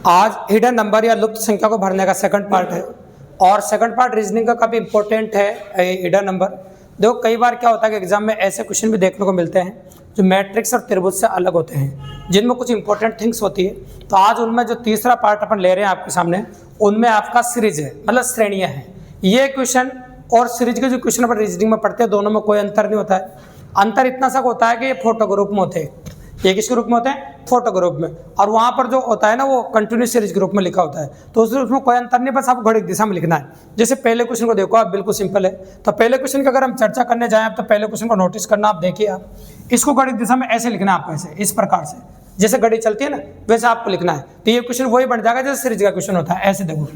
आज hidden number या लुप्त संख्या को भरने का सेकंड पार्ट है और सेकंड पार्ट रीजनिंग का काफ़ी इंपॉर्टेंट है हिडन नंबर। देखो कई बार क्या होता है कि एग्जाम में ऐसे क्वेश्चन भी देखने को मिलते हैं जो मैट्रिक्स और त्रिभुज से अलग होते हैं, जिनमें कुछ इंपॉर्टेंट थिंग्स होती है। तो आज उनमें जो तीसरा पार्ट अपन ले रहे हैं आपके सामने, उनमें आपका सीरीज है, मतलब श्रेणियाँ हैं। ये क्वेश्चन और सीरीज के जो क्वेश्चन अपन रीजनिंग में पढ़ते हैं दोनों में कोई अंतर नहीं होता है। अंतर इतना सा होता है कि ये फोटो के रूप में होते हैं। ये किसके रूप में होते हैं? फोटो के रूप में। और वहाँ पर जो होता है ना वो कंटिन्यूस सीरीज के रूप में लिखा होता है। तो उसमें कोई अंतर नहीं, बस आपको घड़ी दिशा में लिखना है। जैसे पहले क्वेश्चन को देखो आप, बिल्कुल सिंपल है। तो पहले क्वेश्चन की अगर हम चर्चा करने जाएं तो पहले क्वेश्चन को नोटिस करना, आप देखिए आप इसको घड़ी दिशा में ऐसे लिखना है आपको, ऐसे इस प्रकार से जैसे घड़ी चलती है ना वैसे आपको लिखना है। तो ये क्वेश्चन वही बन जाएगा जैसे सीरीज का क्वेश्चन होता है। ऐसे देखो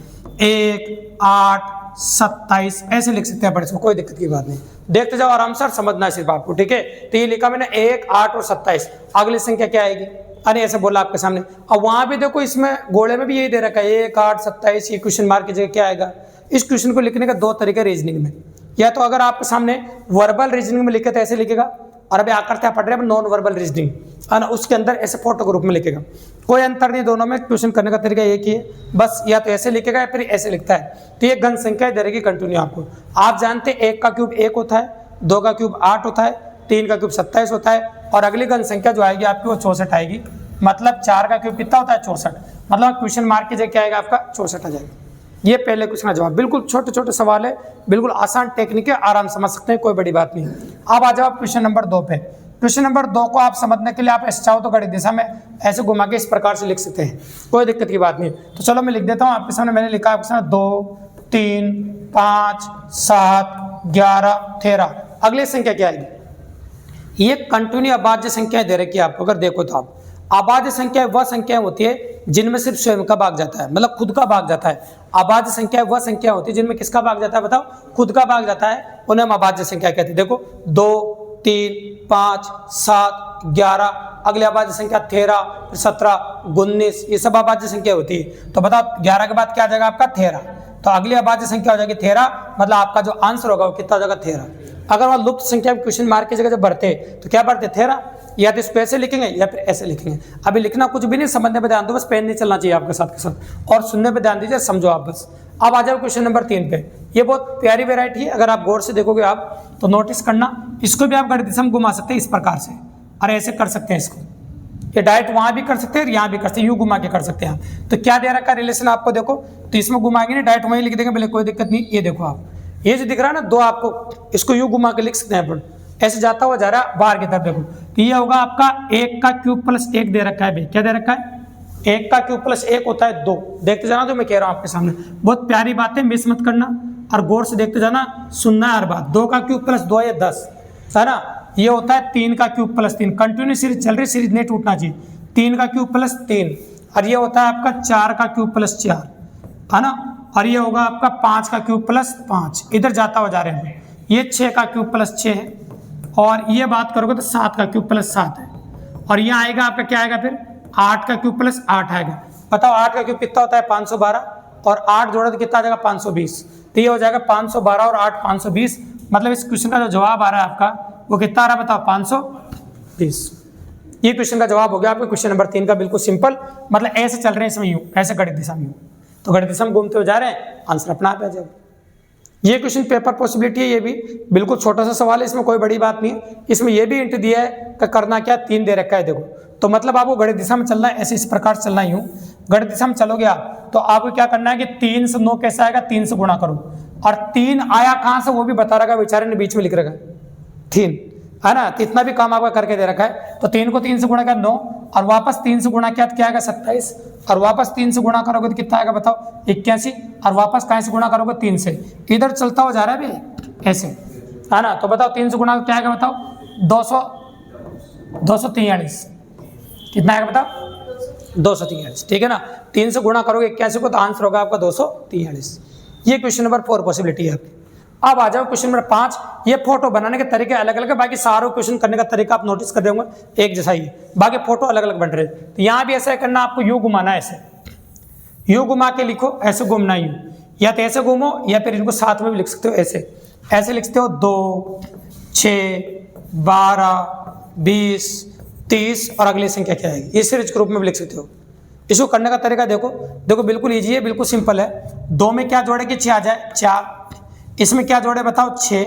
1, 8, 27 ऐसे लिख सकते हैं, इसमें कोई दिक्कत की बात नहीं। देखते जाओ आराम से, समझना है सिर्फ आपको, ठीक है। तो ये लिखा मैंने 1, 8 और 27, अगली संख्या क्या आएगी? अरे ऐसे बोला आपके सामने। अब वहां भी देखो इसमें गोले में भी यही दे रखा है 1, 8, 27, ये क्वेश्चन मार्क की जगह क्या आएगा? इस क्वेश्चन को लिखने का दो तरीके रीजनिंग में, या तो अगर आपके सामने वर्बल रीजनिंग में लिखे तो ऐसे लिखेगा, और अभी आकर क्या पढ़ रहे हैं नॉन वर्बल रीजनिंग, है ना, उसके अंदर ऐसे फोटो के रूप में लिखेगा। कोई अंतर नहीं, दोनों में क्वेश्चन करने का तरीका एक ही है, बस या तो ऐसे लिखेगा या फिर ऐसे लिखता है। तो ये घन संख्या दे रहेगी कंटिन्यू आपको। आप जानते हैं 1 का क्यूब 1 होता है, 2 का क्यूब 8 होता है, 3 का क्यूब 27 होता है, और अगली घन संख्या जो आएगी आपकी वो 64 आएगी। मतलब 4 का क्यूब कितना होता है? 64। मतलब क्वेश्चन मार्क कीजिए क्या आएगा आपका? 64 आ जाएगा। ये पहले क्वेश्चन का जवाब। बिल्कुल छोटे छोटे सवाल है, बिल्कुल आसान टेक्निक है, आराम समझ सकते हैं, कोई बड़ी बात नहीं। अब आ जाओ क्वेश्चन नंबर 2 पे। क्वेश्चन नंबर 2 को आप समझने के लिए आप ऐसे चाहो तो घड़ी दिशा में ऐसे घुमा के इस प्रकार से लिख सकते हैं, कोई दिक्कत की बात नहीं। तो चलो मैं लिख देता हूँ आपके सामने। मैंने लिखा है क्वेश्चन 2, 3, 5, 7, 11, 13। अगली संख्या क्या आएगी? ये कंटिन्यू अभाज्य संख्याएं दे रखी है आपको। अगर देखो तो आप अभाज्य संख्या वह संख्या होती है जिनमें सिर्फ स्वयं का भाग जाता है, मतलब खुद का भाग जाता है। अभाज्य संख्या वह संख्या होती है जिनमें किसका भाग जाता है? बताओ, खुद का भाग जाता है, उन्हें हम अभाज्य संख्या कहते हैं। देखो 2, 3, 5, 7, 11, अगली अभाज्य संख्या 13, 17, 19, ये सब अभाज्य संख्या होती है। तो बताओ 11 के बाद क्या आ जाएगा आपका? 13। तो अगली अभाज्य संख्या हो जाएगी 13, मतलब आपका जो आंसर होगा वो कितना हो जाएगा? 13। अगर वह लुप्त संख्या क्वेश्चन मार्क की जगह जब भरते तो क्या भरते? 13। या तो इसको ऐसे लिखेंगे या फिर ऐसे लिखेंगे। अभी लिखना कुछ भी नहीं, समझने पे ध्यान दो, बस पेन नहीं चलना चाहिए आपके साथ के साथ, और सुनने पे ध्यान दीजिए, समझो आप बस। अब आ जाओ क्वेश्चन नंबर 3 पे। ये बहुत प्यारी वेराइटी है, अगर आप गौर से देखोगे आप तो नोटिस करना। इसको भी आप घड़ी दिशा में घुमा सकते हैं इस प्रकार से, और ऐसे कर सकते हैं इसको। ये डायरेक्ट वहां भी कर सकते हैं, यहाँ भी कर सकते हैं, यूं घुमा के कर सकते हैं। तो क्या दे रखा है रिलेशन आपको? देखो तो इसमें घुमाएंगे नहीं, डायरेक्ट वहीं लिख देंगे, बोले कोई दिक्कत नहीं। ये देखो आप, ये जो दिख रहा है ना 2, आपको इसको यूं घुमा के लिख सकते हैं अपन, ऐसे जाता हुआ जा रहा है बाहर की तरफ। देखो तो ये होगा आपका 1 का क्यूब प्लस 1 दे रखा है भाई। क्या दे रखा है? 1 का क्यूब प्लस 1 होता है 2। देखते जाना जो मैं कह रहा हूं आपके सामने, बहुत प्यारी बात है, मिस मत करना और गौर से देखते जाना, सुनना है हर बात। 2 का क्यूब प्लस 2 है 10, है ना। ये होता है 3 का क्यूब प्लस 3, कंटिन्यू सीरीज चल रही, सीरीज नहीं टूटना चाहिए। 3 का क्यूब प्लस 3, और ये होता है आपका 4 का क्यूब प्लस 4, है ना। और ये होगा आपका 5 का क्यूब प्लस 5, इधर जाता हुआ जा रहे हैं। ये 6 का क्यूब प्लस 6 है, और ये बात करोगे तो 7 का क्यूब प्लस 7 है। और यहाँ आएगा आपका क्या आएगा फिर? 8 का क्यूब प्लस 8 आएगा। बताओ 8 का क्यूब कितना होता है? 512, और 8 जोड़ा तो कितना आ जाएगा? 520। तो ये हो जाएगा 512 और 8 520। मतलब इस क्वेश्चन का जो जवाब आ रहा है आपका वो कितना आ रहा है? बताओ 520। ये क्वेश्चन का जवाब हो गया आपका क्वेश्चन नंबर 3 का, बिल्कुल सिंपल। मतलब ऐसे चल रहे हैं इसमें यूं, ऐसे घड़ी दिशा में, तो घड़ी दिशा में घूमते हुए जा रहे हैं, आंसर अपना आप आ जाएगा। ये क्वेश्चन पेपर पॉसिबिलिटी है, ये भी बिल्कुल छोटा सा सवाल है, इसमें कोई बड़ी बात नहीं है। इसमें ये भी हिंट दिया है कि करना क्या, 3 दे रखा है देखो। तो मतलब आपको घड़ी दिशा में चलना है, ऐसे इस प्रकार चलना ही हूँ। घड़ी दिशा में चलोगे आप तो आपको क्या करना है कि 3 से 9 कैसे आएगा? 3 से गुणा करो। और 3 आया कहाँ से वो भी बता रखा है बेचारे ने, बीच में लिख रखा है 3, है ना। तो इतना भी काम आपका करके दे रखा है। तो 3 को 3 से गुणा किया 9, और वापस 3 से गुणा किया तो क्या आएगा? 27, और वापस 3 से गुणा करोगे तो कितना आएगा? बताओ 81, और वापस कहाँ से गुणा करोगे? 3 से। इधर चलता हुआ जा रहा है भाई ऐसे, है ना। तो बताओ 3 से गुणा क्या आएगा? बताओ 243। कितना आएगा बताओ? 243, ठीक है ना। 3 से गुणा करोगे 81 को तो आंसर होगा आपका 243। ये क्वेश्चन नंबर 4 पॉसिबिलिटी है आपकी। अब आ जाओ क्वेश्चन नंबर 5। ये फोटो बनाने के तरीके अलग अलग है, बाकी सारे क्वेश्चन करने का तरीका आप नोटिस कर रहे होंगे एक जैसा ही है, बाकी फोटो अलग अलग बन रहे हैं। तो यहाँ भी ऐसा करना, आपको यूं घुमाना है, ऐसे यूं घुमा के लिखो, ऐसे घूमना यूं, या तो ऐसे घूमो या फिर इनको साथ में भी लिख सकते हो, ऐसे लिख सकते हो 2, 6, 12, 20, 30, और अगली संख्या क्या आएगी? इस सीरीज के रूप में भी लिख सकते हो। इसको करने का तरीका देखो, देखो बिल्कुल ईजी है, बिल्कुल सिंपल है। 2 में क्या जोड़े कि 6 आ जाए, 4। इसमें क्या जोड़े बताओ, 6।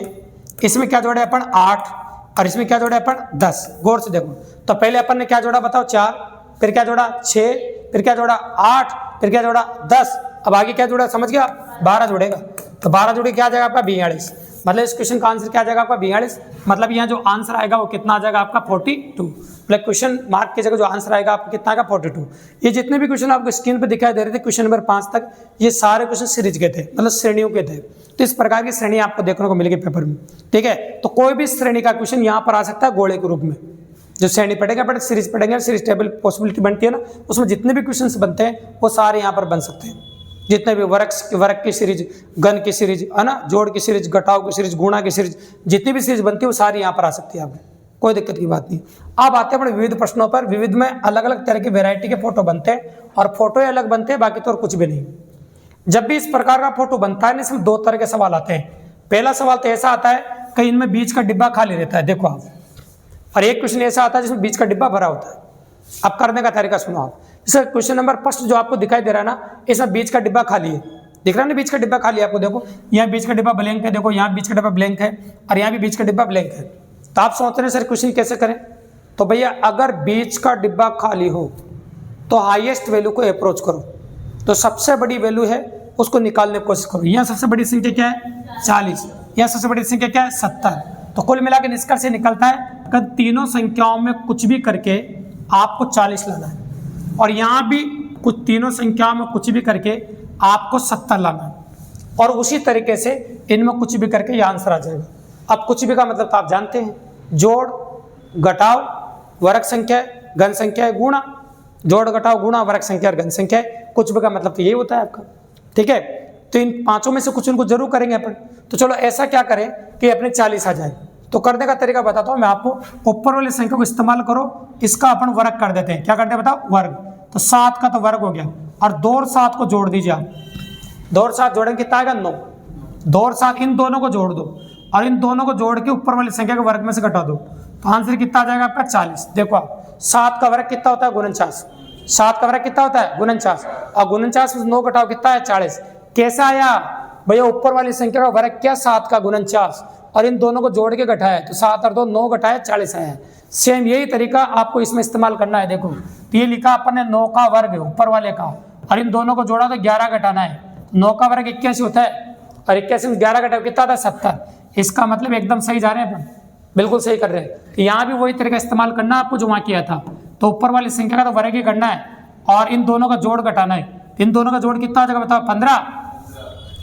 इसमें क्या जोड़े अपन, 8। और इसमें क्या जोड़े अपन, 10। गौर से देखो, तो पहले अपन ने क्या जोड़ा बताओ, 4, फिर क्या जोड़ा 6, फिर क्या जोड़ा 8, फिर क्या जोड़ा 10। अब आगे क्या जोड़ा समझ गया, 12 जोड़ेगा। तो 12 जोड़े क्या आ जाएगा आपका 42। मतलब इस क्वेश्चन का आंसर क्या आ जाएगा आपका 42। मतलब यहाँ जो आंसर आएगा वो कितना आ जाएगा आपका 42। मतलब क्वेश्चन मार्क की जगह जो आंसर आएगा आपका कितना आएगा 42। ये जितने भी क्वेश्चन आपको स्क्रीन पे दिखाई दे रहे थे क्वेश्चन नंबर 5 तक, ये सारे क्वेश्चन सीरीज के थे, मतलब श्रेणियों के थे। तो इस प्रकार की श्रेणी आपको देखने को मिलेगी पेपर में, ठीक है। तो कोई भी श्रेणी का क्वेश्चन यहाँ पर आ सकता है गोले के रूप में। जो श्रेणी पढ़ेंगे बट सीरीज पढ़ेंगे, सीरीज टेबल पॉसिबिलिटी बनती है ना, उसमें जितने भी क्वेश्चन बनते हैं वो सारे यहाँ पर बन सकते हैं। जितने भी वर्ग की सीरीज, घन की सीरीज है ना, जोड़ की सीरीज, घटाव की सीरीज, गुणा की सीरीज, जितनी भी सीरीज बनती है वो सारी यहाँ पर आ सकती है आपको, कोई दिक्कत की बात नहीं। अब आते हैं अपने विविध प्रश्नों पर। विविध में अलग अलग तरह की वैरायटी के फोटो बनते हैं और फोटो ही अलग बनते हैं, बाकी तो और कुछ भी नहीं। जब भी इस प्रकार का फोटो बनता है ना, इसमें 2 तरह के सवाल आते हैं। पहला सवाल तो ऐसा आता है कि इनमें बीच का डिब्बा खाली रहता है, देखो आप। और एक क्वेश्चन ऐसा आता है जिसमें बीच का डिब्बा भरा होता है। अब करने का तरीका सुनो आप। इसका क्वेश्चन नंबर फर्स्ट जो आपको दिखाई दे रहा है ना, इसमें बीच का डिब्बा खाली है, दिख रहा है ना, बीच का डिब्बा खाली है आपको। देखो यहाँ बीच का डिब्बा ब्लैंक है, देखो यहाँ बीच का डिब्बा ब्लैंक है और यहाँ भी बीच का डिब्बा ब्लैंक है। तो आप सोच रहे हैं सर क्वेश्चन कैसे करें, तो भैया अगर बीच का डिब्बा खाली हो तो हाईएस्ट वैल्यू को अप्रोच करो, तो सबसे बड़ी वैल्यू है उसको निकालने की कोशिश करो। यहाँ सबसे बड़ी संख्या क्या है 40, यहाँ सबसे बड़ी संख्या क्या है 70। तो कुल मिला के निष्कर्ष से निकलता है कि तीनों संख्याओं में कुछ भी करके आपको 40 लाना है, और यहाँ भी कुछ तीनों संख्याओं में कुछ भी करके आपको 70 लाना है, और उसी तरीके से इनमें कुछ भी करके ये आंसर आ जाएगा। अब कुछ भी का मतलब तो आप जानते हैं, जोड़, घटाव, वर्ग संख्या, घन संख्या, गुणा। जोड़, घटाव, गुणा, वर्ग संख्या और घन संख्या। कुछ भी का मतलब तो यही होता है आपका, ठीक है। तो इन 5 में से कुछ इनको जरूर करेंगे अपन। तो चलो ऐसा क्या करें कि अपने 40 आ जाए। तो करने का तरीका बताता हूं मैं आपको। ऊपर वाली संख्या को इस्तेमाल करो, इसका अपन वर्ग कर देते हैं। क्या करते हैं बताओ, वर्ग। तो 7 का तो वर्ग हो गया, और 2 और 7 को जोड़ दीजिए आप। 2 और 7 जोड़ेंगे कितना आएगा 9। 2 और 7 इन दोनों को जोड़ दो, और इन दोनों को जोड़ के ऊपर वाली संख्या के वर्ग में से घटा दो, तो आंसर कितना आ जाएगा आपका 40। देखो आप 7 का वर्ग कितना होता है 49। 7 का वर्ग कितना होता है 49, और 49 में 9 घटाओ कितना है 40। कैसा आया भैया, ऊपर वाली संख्या का वर्ग क्या 7 का 49, और इन दोनों को जोड़ के घटाया, तो 7 और 2 9 घटाया 40 आया है। सेम यही तरीका आपको इसमें इस्तेमाल करना है। देखो तो ये लिखा अपन ने 9 का वर्ग ऊपर वाले का, और इन दोनों को जोड़ा तो 11 घटाना है। 9 का वर्ग 81 होता है, और 81 में 11 घटाओ कितना आता है 70। इसका मतलब एकदम सही जा रहे हैं अपन, बिल्कुल सही कर रहे हैं। तो यहाँ भी वही तरीका इस्तेमाल करना आपको जो वहाँ किया था। तो ऊपर वाली संख्या का तो वर्ग ही करना है, और इन दोनों का जोड़ घटाना है। इन दोनों का जोड़ कितना आ जाएगा बताओ 15,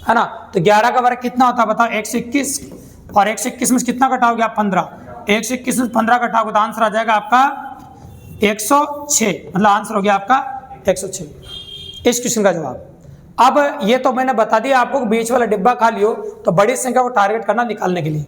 है ना। तो 11 का वर्ग कितना होता है बताओ 121, और 121 में कितना घटाओगे आप 15। 121 में 15 घटाओगे तो आंसर आ जाएगा आपका 106। मतलब आंसर हो गया आपका 106 इस क्वेश्चन का जवाब। अब ये तो मैंने बता दिया आपको बीच वाला डिब्बा खाली हो तो बड़ी संख्या को टारगेट करना निकालने के लिए।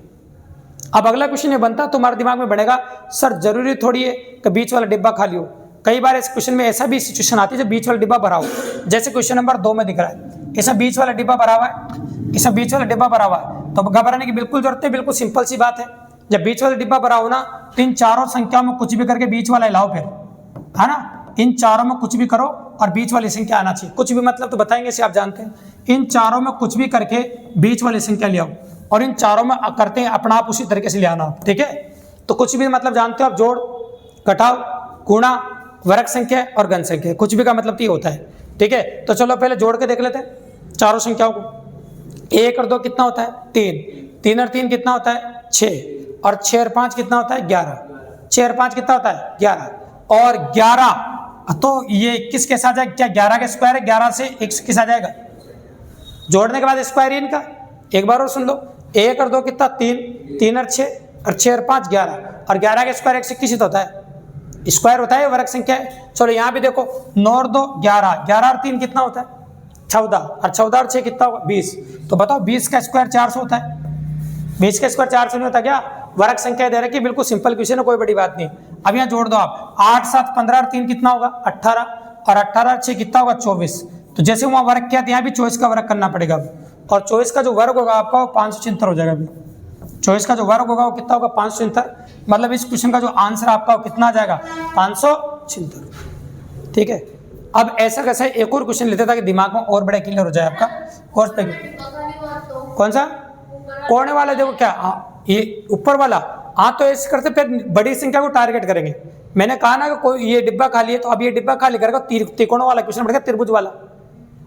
अब अगला क्वेश्चन ये बनता है, तुम्हारे दिमाग में बनेगा सर जरूरी थोड़ी है कि बीच वाला डिब्बा खाली हो। कई बार इस क्वेश्चन में ऐसा भी सिचुएशन आती है जब बीच वाला डिब्बा भरा हो, जैसे क्वेश्चन नंबर 2 में दिख रहा है, इसमें बीच वाला डिब्बा भरा हुआ है, इसमें बीच वाला डिब्बा भरा हुआ है। तो घबराने की बिल्कुल जरूरत नहीं, बिल्कुल सिंपल सी बात है। जब बीच वाला डिब्बा भरा हो ना, तो इन चारों संख्याओं में कुछ भी करके बीच वाला हिलाओ फिर, है ना। इन चारों में कुछ भी करो और बीच वाली संख्या आना चाहिए। कुछ भी मतलब तो बताएंगे इसे आप जानते हैं। इन चारों में कुछ भी करके बीच वाली संख्या ले आओ, और इन चारों में करते हैं अपना आप उसी तरीके से ले आना, ठीक है। तो कुछ भी मतलब जानते हो आप, जोड़, घटाव, गुणा, वर्ग संख्या और घन संख्या। कुछ भी का मतलब ये होता है, ठीक है। तो चलो पहले जोड़ के देख लेते हैं चारों संख्याओं को। 1 और 2 कितना होता है 3, 3 और 3 कितना होता है 6, और 6 और 5 कितना होता है 11, 6 और 5 कितना होता है 11, और 11 तो ये 21 कैसा आ जाएगा, क्या 11 का स्क्वायर है, 11 से 121 आ जाएगा। जोड़ने के बाद स्क्वायर ही इनका एक बार और सुन लो। 1 और 2 कितना 3, 3 और 6, और 6 और 5 11, और 11 का स्क्वायर 121 होता है, स्क्वायर होता है, वर्ग संख्या है। चलो यहाँ भी देखो 9 और 2 11, 11 और 3 कितना होता है 14, और 14 और 6 कितना होगा 20। तो बताओ 20 का स्क्वायर 400 होता है, 20 का स्क्वायर 400 नहीं होता क्या। वर्ग संख्या दे रखी, बिल्कुल सिंपल क्वेश्चन है, कोई बड़ी बात नहीं। अब यहाँ जोड़ दो आप, 8 7 15 और 3 कितना होगा 18, और 18 और 6 कितना होगा 24। तो जैसे वहाँ वर्ग किया तो यहाँ भी 24 का वर्ग करना पड़ेगा, और 24 का जो वर्ग होगा आपका वो 576 हो जाएगा। अभी 24 का जो वर्ग होगा वो कितना होगा 576। मतलब इस क्वेश्चन का जो आंसर आपका वो कितना आ जाएगा 576, ठीक है। अब ऐसा कैसे एक और क्वेश्चन लेते ताकि दिमाग में और बड़ा क्लियर हो जाए आपका। कोर्स पे कौन सा कोने वाला देखो क्या ये ऊपर वाला, हाँ तो ऐसे करते फिर बड़ी संख्या को टारगेट करेंगे। मैंने कहा ना कि कोई ये डिब्बा खाली है तो अब ये डिब्बा खाली करेगा, त्रिकोणों वाला क्वेश्चन बन गया त्रिभुज वाला।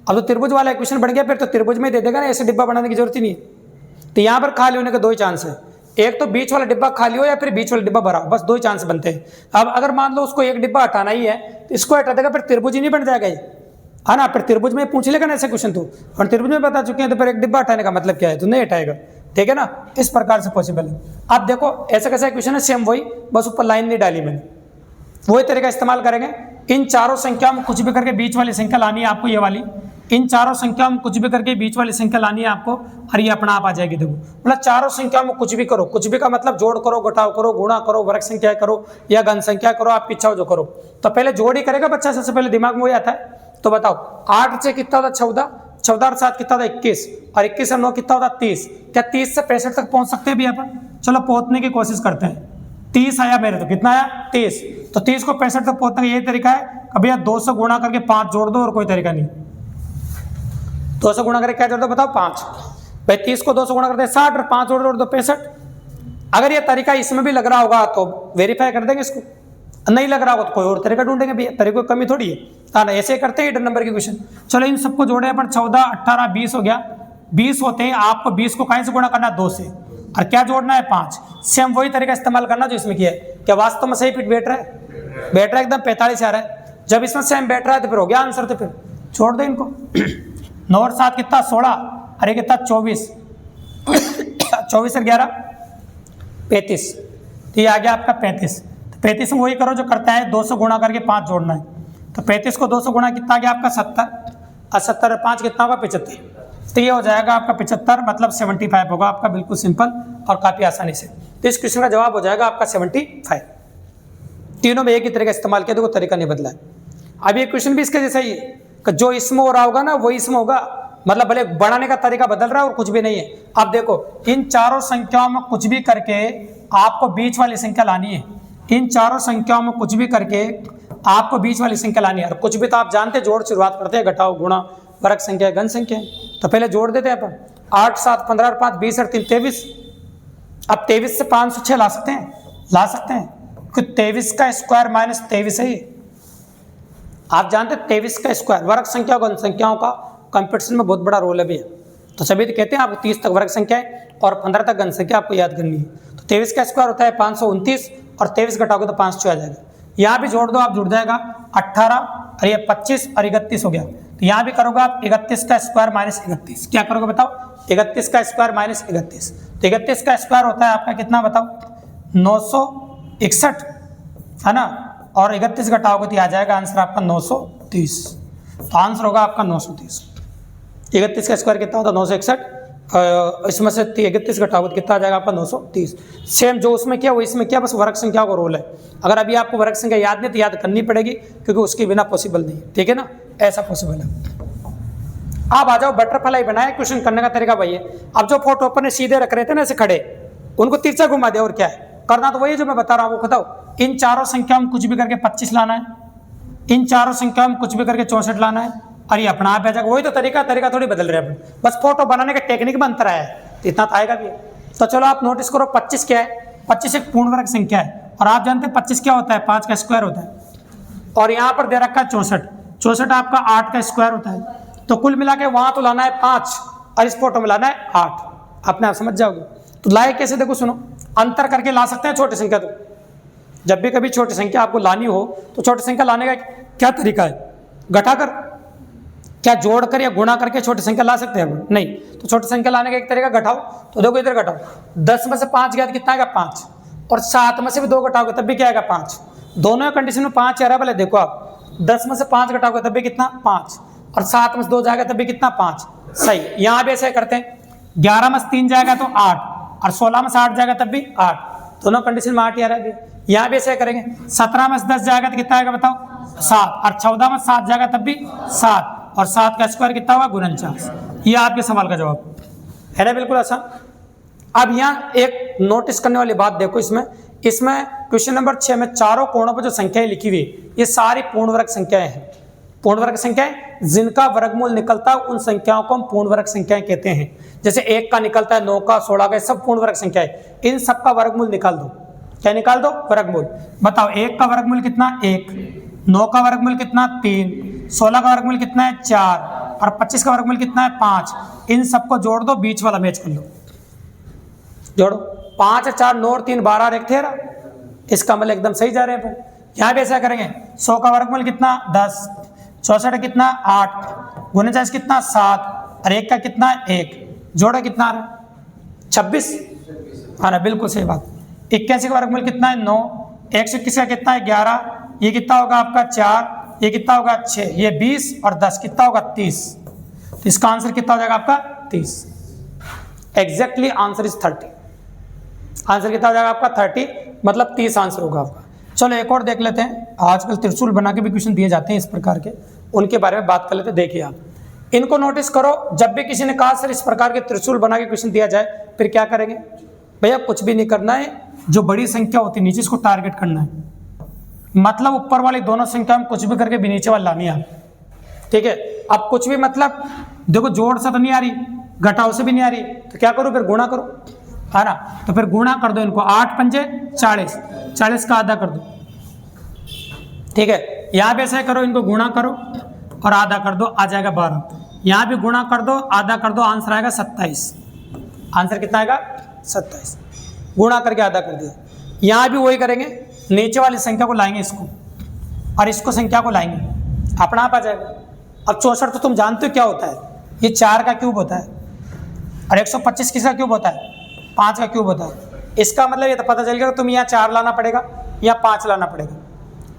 अब तो त्रिभुज वाला क्वेश्चन बन गया फिर तो त्रिभुज में दे देगा ना, ऐसे डिब्बा बनाने की जरूरत ही नहीं है। तो यहाँ पर खाली होने के दो ही चांस है, एक तो बीच वाला डिब्बा खाली हो या फिर बीच वाला डिब्बा भरा हो, बस दो ही चांस बनते हैं। अब अगर मान लो उसको एक डिब्बा हटाना ही है तो इसको हटा देगा, फिर त्रिभुज ही नहीं बन जाएगा ये, है ना। फिर त्रिभुज में पूछ लेगा ना ऐसे क्वेश्चन तो, और त्रिभुज में बता चुके हैं तो फिर एक डिब्बा हटाने का मतलब क्या है, तो नहीं हटाएगा, ठीक है ना। इस प्रकार से पॉसिबल है। अब देखो ऐसा कैसा क्वेश्चन है, सेम वही, बस ऊपर लाइन नहीं डाली मैंने, वही तरीका इस्तेमाल करेंगे। इन चारों संख्याओं में कुछ भी करके बीच वाली संख्या लानी है आपको, ये वाली। इन चारों संख्याओं में कुछ भी करके बीच वाली संख्या लानी है आपको, और ये अपना आप आ जाएगी। देखो मतलब चारों संख्याओं में कुछ भी करो, कुछ भी का मतलब जोड़ करो, घटाव करो, गुणा करो, वर्ग संख्या करो या घन संख्या करो, आपकी इच्छा हो जो करो। तो पहले जोड़ ही करेगा बच्चा, सबसे पहले दिमाग में वही आता है। तो बताओ 8 से कितना होता 14, 14 और 7 कितना होता 21, और 21 और 9 कितना होता 30। क्या 30 से 65 तक पहुंच सकते हैं भी अपन? चलो पहुंचने की कोशिश करते हैं। 30 आया मेरे तो, कितना आया 30, तो 30 को 65 तक पहुंचने का यही तरीका है। कभी 2 से गुणा करके 5 जोड़ दो, और कोई तरीका नहीं। 2 से गुणा करके क्या जोड़ दो बताओ 5, भाई 30 को 2 से गुणा करते हैं 60 और 5 जोड़ दो 65। अगर ये तरीका इसमें भी लग रहा होगा तो वेरीफाई कर देंगे इसको, नहीं लग रहा होगा तो कोई और तरीका ढूंढेंगे भैया, तरीकों की कमी थोड़ी है। ऐसे करते हैं 8 नंबर के क्वेश्चन। चलो इन सबको जोड़े अपन, 14, 18, 20 हो गया। 20 होते हैं आपको 20 को कहीं से गुणा करना है 2 से, और क्या जोड़ना है 5। सेम वही तरीका इस्तेमाल करना जो इसमें किया है। क्या वास्तव में सही फिट बैठ रहा है? बैठ रहा है एकदम 45 आ रहा है। जब इसमें सेम बैठ रहा है तो फिर हो गया आंसर, तो फिर छोड़ दो इनको। 9 और 7 कितना 16, अरे कितना 24, 24 और 11 35, तो ये आ गया आपका 35। 35 में वही करो जो करता है, 2 से गुणा करके 5 जोड़ना है। तो 35 को 2 से गुणा कितना आ गया आपका 70, और 70 और 5 कितना होगा 75, तो ये हो जाएगा आपका 75, मतलब 75 होगा आपका, बिल्कुल सिंपल और काफ़ी आसानी से। तो इस क्वेश्चन का जवाब हो जाएगा आपका 75। तीनों में एक ही तरीका इस्तेमाल किया, देखो तरीका नहीं बदला है। अब ये क्वेश्चन भी इसके जैसा ही है कि जो इसमें हो रहा होगा ना वही इसमें होगा, मतलब भले बढ़ाने का तरीका बदल रहा है और कुछ भी नहीं है। अब देखो इन चारों संख्याओं में कुछ भी करके आपको बीच वाली संख्या लानी है। इन चारों संख्याओं में कुछ भी करके आपको बीच वाली संख्या लानी है, और कुछ भी तो आप जानते हैं जोड़ शुरुआत करते हैं, घटाओ, गुणा, वर्ग संख्या, घन संख्या। तो पहले जोड़ देते हैं अपन, 8, 7, 15 और 5 20 और 3 23। अब 23 से 506 ला सकते हैं, ला सकते हैं, क्योंकि 23 का स्क्वायर माइनस 23 है ये। आप जानते हैं 23 का स्क्वायर वर्ग संख्या और घन संख्याओं का कंपटीशन में बहुत बड़ा रोल है भैया। तो सभी तो कहते हैं आपको 30 तक वर्ग संख्या है और 15 तक घन संख्या आपको याद करनी है। तो 23 का स्क्वायर होता है 529, और 23 घटाओगे तो 506 आ जाएगा। यहाँ भी जोड़ दो आप, जुड़ जाएगा 18, और ये 25 और 31 हो गया। तो यहाँ भी करोगे आप 31 का स्क्वायर माइनस 31, क्या करोगे बताओ 31 का स्क्वायर माइनस 31। तो 31 का स्क्वायर होता है आपका कितना बताओ 961, है ना, और 31 घटाओगे तो आ जाएगा आंसर आपका 930। तो आंसर होगा आपका 930। 31 का स्क्वायर कितना होता है 961, इसमें से 31 घटाओगे तो कितना आ जाएगा आपका 930। सेम जो उसमें क्या वो इसमें क्या, बस वर्ग संख्या का रोल है। अगर अभी आपको वर्ग संख्या याद नहीं तो याद करनी पड़ेगी, क्योंकि उसके बिना पॉसिबल नहीं है, ठीक है ना, ऐसा पॉसिबल है। आप आ जाओ बटरफ्लाई बनाए, क्वेश्चन करने का तरीका वही है। अब जो फोटो अपन ने सीधे रख रहे थे ना ऐसे खड़े, उनको तिरछा घुमा दे, और क्या है करना तो वही है जो मैं बता रहा हूँ। वो बताओ इन चारों संख्याओं में कुछ भी करके 25 लाना है, इन चारों संख्याओं में कुछ भी करके 64 लाना है, और ये अपना आप आ जाएगा। वही तो तरीका थोड़ी बदल रहे हैं, बस फोटो बनाने के टेक्निक में अंतर आया है, तो इतना तो आएगा भी। तो चलो आप नोटिस करो 25 क्या है, 25 एक पूर्ण वर्ग संख्या है, और आप जानते हैं 25 क्या होता है 5 का स्क्वायर होता है, और यहाँ पर दे रखा है 64, 64 आपका 8 का स्क्वायर होता है। तो कुल मिला के वहां तो लाना है 5 और इस फोटो में लाना है 8, अपने आप समझ जाओगे। तो लाए कैसे, देखो सुनो, अंतर करके ला सकते हैं छोटी संख्या। तो जब भी कभी छोटी संख्या आपको लानी हो तो छोटी संख्या लाने का क्या तरीका है, घटाकर, क्या जोड़कर या गुणा करके छोटी संख्या ला सकते हैं? नहीं। तो छोटी संख्या लाने का एक तरीका घटाओ। तो देखो इधर घटाओ, 10 में से 5 गया तो कितना आएगा 5, और 7 में से भी 2 घटाओगे तब भी क्या आएगा 5। दोनों कंडीशन में 5 आ रहा है। भले देखो आप 10 में से 5 घटाओगे तब भी कितना 5, और 7 में से 2 जाएगा तब भी कितना 5। सही, यहाँ भी ऐसे करते हैं, 11 में से 3 जाएगा तो 8, और 16 में से 8 जाएगा तब भी 8, दोनों कंडीशन में 8 ही आ रहा है। यहाँ भी ऐसे करेंगे, 17 में से 10 जाएगा तो कितना आएगा बताओ 7, और 14 में 7 जाएगा तब भी 7, और 7 का स्क्वायर कितना होगा 49। ये आपके सवाल का जवाब है ना, बिल्कुल आसान। अब यहाँ एक नोटिस करने वाली बात देखो, इसमें क्वेश्चन नंबर 6 में चारों कोणों पर जो संख्याएं लिखी हुई ये सारी पूर्ण वर्ग संख्याएं हैं। पूर्ण वर्ग संख्याएं जिनका वर्गमूल निकलता है उन संख्याओं को हम पूर्ण वर्ग संख्याएं कहते हैं। जैसे 1 का निकलता है, 9 का, 16 का, सब पूर्ण वर्ग संख्या है। इन सब का वर्गमूल निकाल दो। क्या निकाल दो? वर्गमूल। बताओ 1 का वर्गमूल कितना? 1। 9 का वर्गमूल कितना? 3। 16 का वर्गमूल कितना है? 4। और 25 का वर्गमूल कितना है? 5। इन सबको जोड़ दो, बीच वाला मैच कर लो। जोड़ो 5 और 4 9 और 3 12 और 1 13। इसका मतलब एकदम सही जा रहे हैं। यहाँ भी ऐसा करेंगे। 100 का वर्गमूल कितना? 10। 64 कितना? 8। 49 कितना? 7। और 1 का कितना? 1। जोड़ा कितना आ रहा है? 26। हाँ ना, बिल्कुल सही बात। 81 का वर्गमूल कितना है? 9। 121 का कितना है? 11। ये कितना होगा आपका? 4। ये कितना होगा? 6। ये 20 और 10 कितना होगा? 30। तो इसका आंसर कितना हो जाएगा आपका? 30। Exactly answer is 30। आंसर कितना हो जाएगा आपका? 30, मतलब 30 आंसर होगा आपका। चलो एक और देख लेते हैं। आजकल त्रिशूल बना के भी क्वेश्चन दिए जाते हैं इस प्रकार के, उनके बारे में बात कर लेते हैं। देखिए आप इनको नोटिस करो। जब भी किसी ने कहा सर इस प्रकार के त्रिशूल बना के क्वेश्चन दिया जाए, फिर क्या करेंगे भैया? कुछ भी नहीं करना है। जो बड़ी संख्या होती है नीचे, इसको टारगेट करना है। मतलब ऊपर वाली दोनों संख्या में कुछ भी करके भी नीचे वाली लानी है। ठीक है, अब कुछ भी मतलब देखो, जोड़ से तो नहीं आ रही, घटाव से भी नहीं आ रही, तो क्या करो? फिर गुणा करो, है ना? तो फिर गुणा कर दो इनको। 8 पंजे 40, 40 का आधा कर दो। ठीक है, यहाँ भी ऐसा करो, इनको गुणा करो और आधा कर दो, आ जाएगा 12। यहाँ भी गुणा कर दो, आधा कर दो, आंसर आएगा 27। आंसर कितना आएगा? 27। गुणा करके आधा कर दिया। यहाँ भी वही करेंगे, नीचे वाली संख्या को लाएंगे इसको, और इसको संख्या को लाएंगे, अपना आप आ जाएगा। अब 64 तो तुम जानते हो क्या होता है? ये 4 का क्यूब होता है। और 125 किसका क्यूब होता है? 5 का क्यूब होता है। इसका मतलब ये तो पता चल गया तुम यहाँ 4 लाना पड़ेगा या 5 लाना पड़ेगा।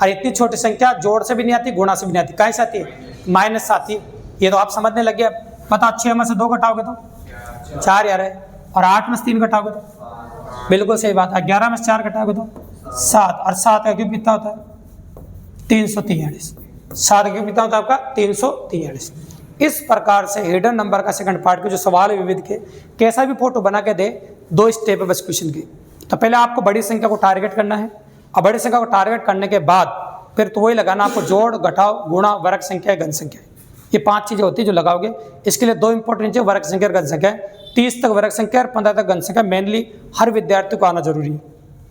और इतनी छोटी संख्या जोड़ से भी नहीं आती, गुणा से भी नहीं आती, कैसे आती है? माइनस से आती है। ये तो आप समझने लगे। अब बताओ 6 में से 2 घटाओगे तो 4 यार है, और 8 में से 3 घटाओगे तो बिल्कुल सही बात। 11 में से 4 घटाओगे तो 7, और 7 का क्यूब कितना होता है? 343। 7 का क्यूब कितना होता है आपका? 343। इस प्रकार से हिडन नंबर का सेकंड पार्ट के जो सवाल है विविध के, कैसा भी फोटो बना के दे, 2 स्टेप है बस क्वेश्चन की। तो पहले आपको बड़ी संख्या को टारगेट करना है, और बड़ी संख्या को टारगेट करने के बाद फिर तो वही लगाना आपको, जोड़, घटाव, गुणा, वर्ग संख्या, घन संख्या। ये 5 चीजें होती है जो लगाओगे। इसके लिए 2 इंपॉर्टेंट चीज, वर्ग संख्या और घन संख्या। 30 तक वर्ग संख्या और 15 तक घन संख्या मेनली हर विद्यार्थी को आना जरूरी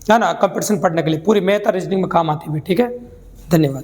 है ना, कंपटीशन पढ़ने के लिए। पूरी मैथ और रीजनिंग में काम आती है। ठीक है, धन्यवाद।